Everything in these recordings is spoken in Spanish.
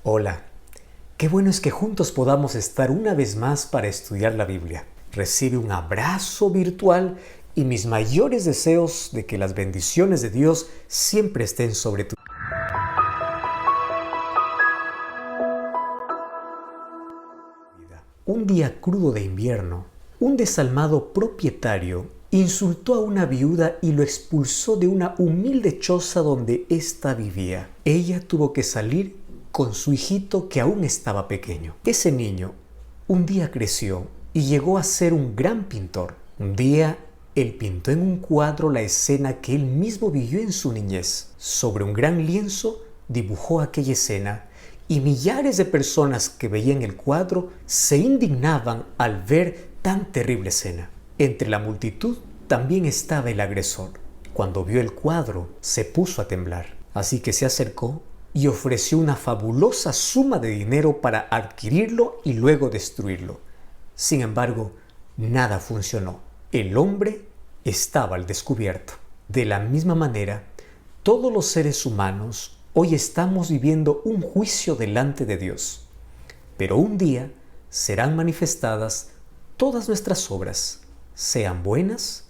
Hola, qué bueno es que juntos podamos estar una vez más para estudiar la Biblia. Recibe un abrazo virtual y mis mayores deseos de que las bendiciones de Dios siempre estén sobre tu vida. Un día crudo de invierno, un desalmado propietario insultó a una viuda y lo expulsó de una humilde choza donde ésta vivía. Ella tuvo que salir con su hijito que aún estaba pequeño. Ese niño un día creció y llegó a ser un gran pintor. Un día él pintó en un cuadro la escena que él mismo vivió en su niñez. Sobre un gran lienzo dibujó aquella escena y millares de personas que veían el cuadro se indignaban al ver tan terrible escena. Entre la multitud también estaba el agresor. Cuando vio el cuadro se puso a temblar, así que se acercó y ofreció una fabulosa suma de dinero para adquirirlo y luego destruirlo. Sin embargo, nada funcionó. El hombre estaba al descubierto. De la misma manera, todos los seres humanos hoy estamos viviendo un juicio delante de Dios. Pero un día serán manifestadas todas nuestras obras, sean buenas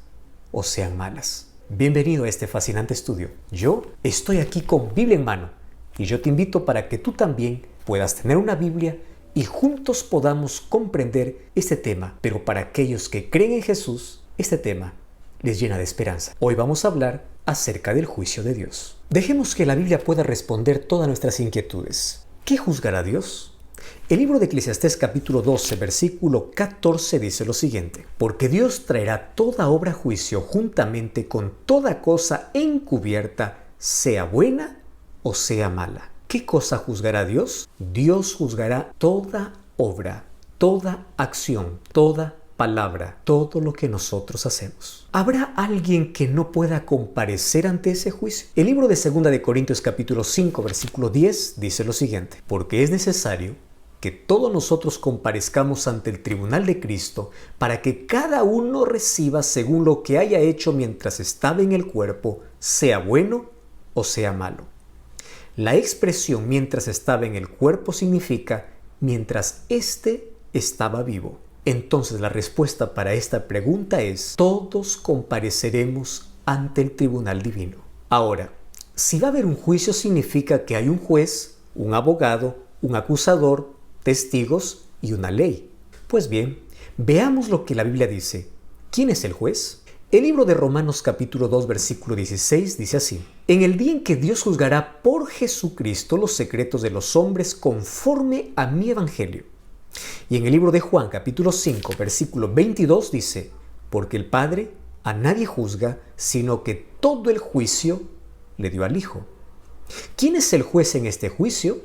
o sean malas. Bienvenido a este fascinante estudio. Yo estoy aquí con Biblia en mano. Y yo te invito para que tú también puedas tener una Biblia y juntos podamos comprender este tema. Pero para aquellos que creen en Jesús, este tema les llena de esperanza. Hoy vamos a hablar acerca del juicio de Dios. Dejemos que la Biblia pueda responder todas nuestras inquietudes. ¿Qué juzgará Dios? El libro de Eclesiastés capítulo 12, versículo 14 dice lo siguiente: porque Dios traerá toda obra a juicio juntamente con toda cosa encubierta, sea buena o sea mala. ¿Qué cosa juzgará Dios? Dios juzgará toda obra, toda acción, toda palabra, todo lo que nosotros hacemos. ¿Habrá alguien que no pueda comparecer ante ese juicio? El libro de 2 de Corintios capítulo 5, versículo 10 dice lo siguiente: porque es necesario que todos nosotros comparezcamos ante el tribunal de Cristo para que cada uno reciba según lo que haya hecho mientras estaba en el cuerpo, sea bueno o sea malo. La expresión mientras estaba en el cuerpo significa mientras éste estaba vivo. Entonces la respuesta para esta pregunta es: todos compareceremos ante el tribunal divino. Ahora, si va a haber un juicio significa que hay un juez, un abogado, un acusador, testigos y una ley. Pues bien, veamos lo que la Biblia dice. ¿Quién es el juez? El libro de Romanos capítulo 2 versículo 16 dice así: en el día en que Dios juzgará por Jesucristo los secretos de los hombres conforme a mi evangelio. Y en el libro de Juan capítulo 5 versículo 22 dice: porque el Padre a nadie juzga, sino que todo el juicio le dio al Hijo. ¿Quién es el juez en este juicio?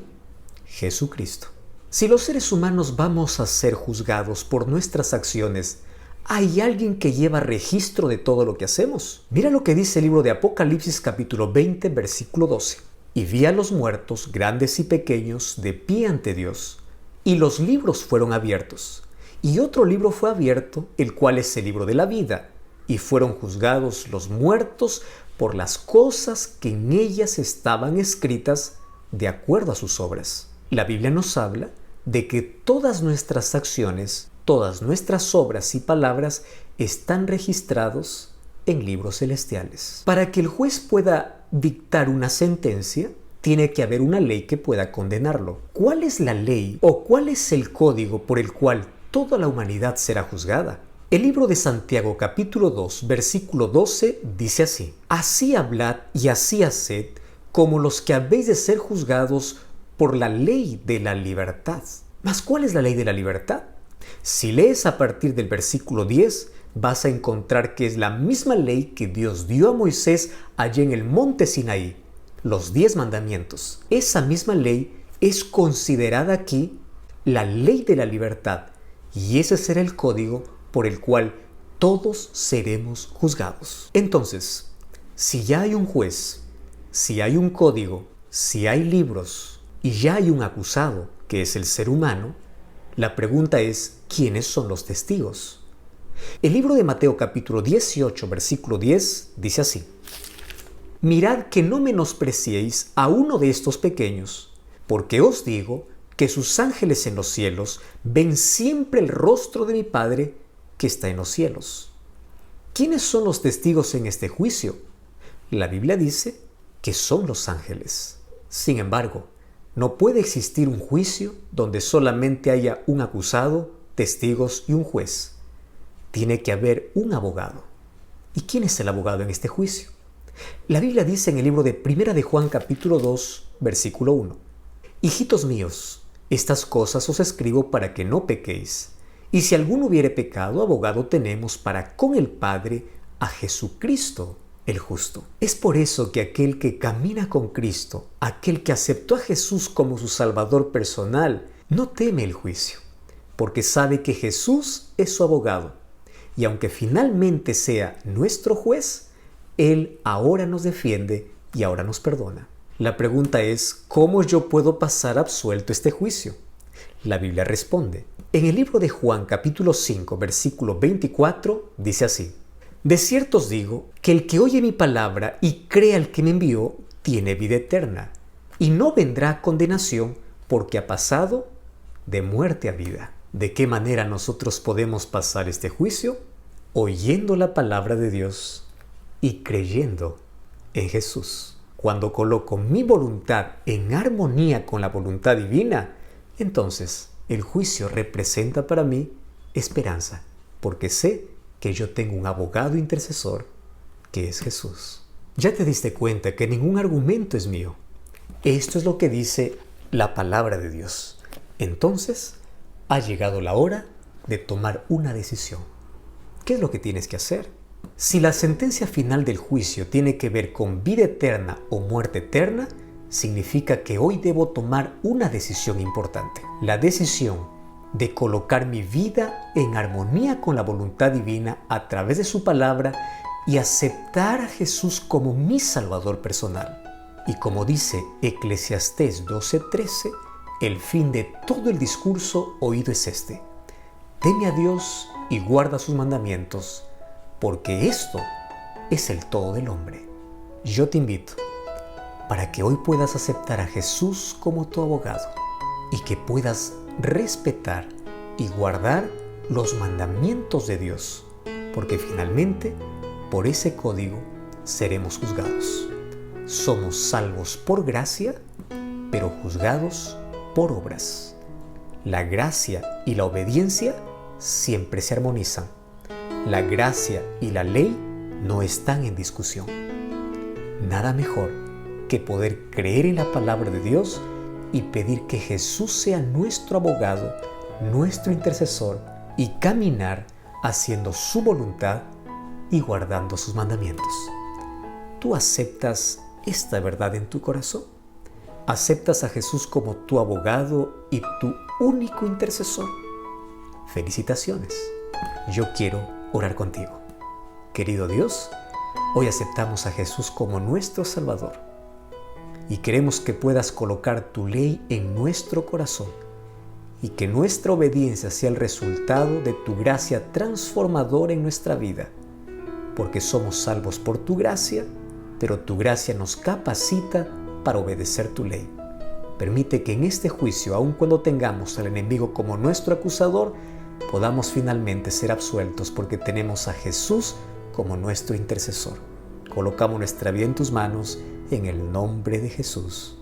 Jesucristo. Si los seres humanos vamos a ser juzgados por nuestras acciones, ¿hay alguien que lleva registro de todo lo que hacemos? Mira lo que dice el libro de Apocalipsis capítulo 20 versículo 12. Y vi a los muertos, grandes y pequeños, de pie ante Dios, y los libros fueron abiertos. Y otro libro fue abierto, el cual es el libro de la vida, y fueron juzgados los muertos por las cosas que en ellas estaban escritas de acuerdo a sus obras. La Biblia nos habla de que todas nuestras acciones, todas nuestras obras y palabras están registrados en libros celestiales. Para que el juez pueda dictar una sentencia, tiene que haber una ley que pueda condenarlo. ¿Cuál es la ley o cuál es el código por el cual toda la humanidad será juzgada? El libro de Santiago capítulo 2 versículo 12 dice así: así hablad y así haced como los que habéis de ser juzgados por la ley de la libertad. ¿Mas cuál es la ley de la libertad? Si lees a partir del versículo 10, vas a encontrar que es la misma ley que Dios dio a Moisés allá en el monte Sinaí, los 10 mandamientos. Esa misma ley es considerada aquí la ley de la libertad, y ese será el código por el cual todos seremos juzgados. Entonces, si ya hay un juez, si hay un código, si hay libros y ya hay un acusado, que es el ser humano, la pregunta es: ¿quiénes son los testigos? El libro de Mateo capítulo 18 versículo 10 dice así: mirad que no menospreciéis a uno de estos pequeños, Porque os digo que sus ángeles en los cielos ven siempre el rostro de mi Padre que está en los cielos. ¿Quiénes son los testigos en este juicio? La Biblia dice que son los ángeles. Sin embargo, no puede existir un juicio donde solamente haya un acusado, testigos y un juez. Tiene que haber un abogado. ¿Y quién es el abogado en este juicio? La Biblia dice en el libro de Primera de Juan capítulo 2, versículo 1. Hijitos míos, estas cosas os escribo para que no pequéis. Y si alguno hubiere pecado, abogado tenemos para con el Padre a Jesucristo el justo. Es por eso que aquel que camina con Cristo, aquel que aceptó a Jesús como su Salvador personal, no teme el juicio, porque sabe que Jesús es su abogado. Y aunque finalmente sea nuestro juez, Él ahora nos defiende y ahora nos perdona. La pregunta es, ¿cómo yo puedo pasar absuelto este juicio? La Biblia responde. En el libro de Juan capítulo 5, versículo 24, dice así. De cierto os digo que el que oye mi palabra y cree al que me envió, tiene vida eterna, y no vendrá a condenación, porque ha pasado de muerte a vida. ¿De qué manera nosotros podemos pasar este juicio? Oyendo la palabra de Dios y creyendo en Jesús. Cuando coloco mi voluntad en armonía con la voluntad divina, entonces el juicio representa para mí esperanza, porque sé que yo tengo un abogado intercesor que es Jesús. Ya te diste cuenta que ningún argumento es mío. Esto es lo que dice la palabra de Dios. Entonces, ha llegado la hora de tomar una decisión. ¿Qué es lo que tienes que hacer? Si la sentencia final del juicio tiene que ver con vida eterna o muerte eterna, significa que hoy debo tomar una decisión importante. La decisión de colocar mi vida en armonía con la voluntad divina a través de su palabra y aceptar a Jesús como mi Salvador personal. Y como dice Eclesiastés 12:13, el fin de todo el discurso oído es este: teme a Dios y guarda sus mandamientos, porque esto es el todo del hombre. Yo te invito para que hoy puedas aceptar a Jesús como tu abogado y que puedas respetar y guardar los mandamientos de Dios, porque finalmente por ese código seremos juzgados. Somos salvos por gracia, pero juzgados por obras. La gracia y la obediencia siempre se armonizan. La gracia y la ley no están en discusión. Nada mejor que poder creer en la palabra de Dios y pedir que Jesús sea nuestro abogado, nuestro intercesor y caminar haciendo su voluntad y guardando sus mandamientos. ¿Tú aceptas esta verdad en tu corazón? ¿Aceptas a Jesús como tu abogado y tu único intercesor? Felicitaciones. Yo quiero orar contigo. Querido Dios, hoy aceptamos a Jesús como nuestro Salvador y queremos que puedas colocar tu ley en nuestro corazón y que nuestra obediencia sea el resultado de tu gracia transformadora en nuestra vida, porque somos salvos por tu gracia, pero tu gracia nos capacita para obedecer tu ley. Permite que en este juicio, aun cuando tengamos al enemigo como nuestro acusador, podamos finalmente ser absueltos porque tenemos a Jesús como nuestro intercesor. Colocamos nuestra vida en tus manos en el nombre de Jesús.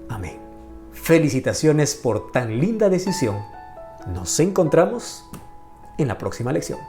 Amén. Felicitaciones por tan linda decisión. Nos encontramos en la próxima lección.